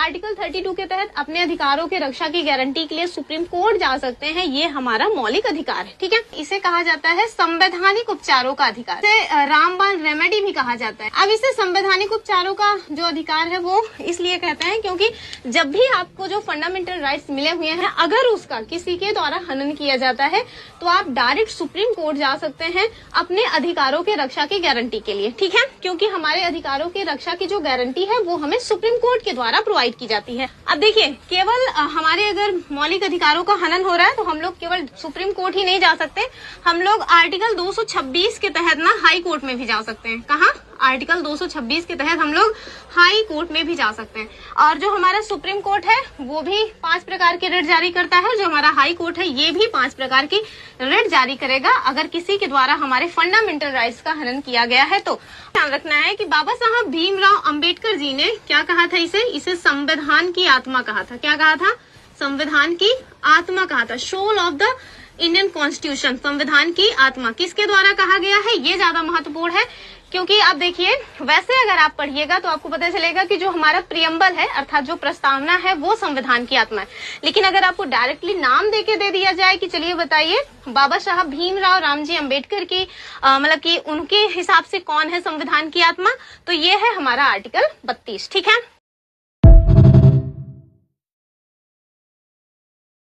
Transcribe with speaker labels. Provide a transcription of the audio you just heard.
Speaker 1: Article 32 के तहत अपने अधिकारों के रक्षा की गारंटी के लिए सुप्रीम कोर्ट जा सकते हैं। ये हमारा मौलिक अधिकार है, ठीक है। इसे कहा जाता है संवैधानिक उपचारों का अधिकार, इसे रामबाण रेमेडी भी कहा जाता है। अब इसे संवैधानिक उपचारों का जो अधिकार है वो इसलिए कहते हैं क्योंकि जब भी आपको जो फंडामेंटल राइट्स मिले हुए हैं, अगर उसका किसी के द्वारा हनन किया जाता है तो आप डायरेक्ट सुप्रीम कोर्ट जा सकते हैं अपने अधिकारों के रक्षा की गारंटी के लिए, ठीक है। क्योंकि हमारे अधिकारों की रक्षा की जो गारंटी है वो हमें सुप्रीम कोर्ट के द्वारा प्रोवाइड की जाती है। अब देखिए, केवल हमारे अगर मौलिक अधिकारों का हनन हो रहा है तो हम लोग केवल सुप्रीम कोर्ट ही नहीं जा सकते, हम लोग आर्टिकल 226 के तहत ना हाई कोर्ट में भी जा सकते हैं। कहाँ? आर्टिकल 226 के तहत हम लोग हाई कोर्ट में भी जा सकते हैं। और जो हमारा सुप्रीम कोर्ट है वो भी 5 प्रकार के रिट जारी करता है, जो हमारा हाई कोर्ट है ये भी 5 प्रकार की रिट जारी करेगा अगर किसी के द्वारा हमारे फंडामेंटल राइट्स का हनन किया गया है। तो ध्यान रखना है कि बाबा साहब भीमराव अंबेडकर जी ने क्या कहा था, इसे संविधान की आत्मा कहा था। क्या कहा था? संविधान की आत्मा कहा था। Soul of the Indian constitution, संविधान की आत्मा किसके द्वारा कहा गया है, ये ज्यादा महत्वपूर्ण है। क्योंकि आप देखिए, वैसे अगर आप पढ़िएगा तो आपको पता चलेगा कि जो हमारा प्रियम्बल है अर्थात जो प्रस्तावना है वो संविधान की आत्मा है। लेकिन अगर आपको डायरेक्टली नाम देके दे दिया जाए कि चलिए बताइए बाबा साहब भीमराव रामजी अंबेडकर की मतलब कि उनके हिसाब से कौन है संविधान की आत्मा, तो ये है हमारा आर्टिकल 32, ठीक है।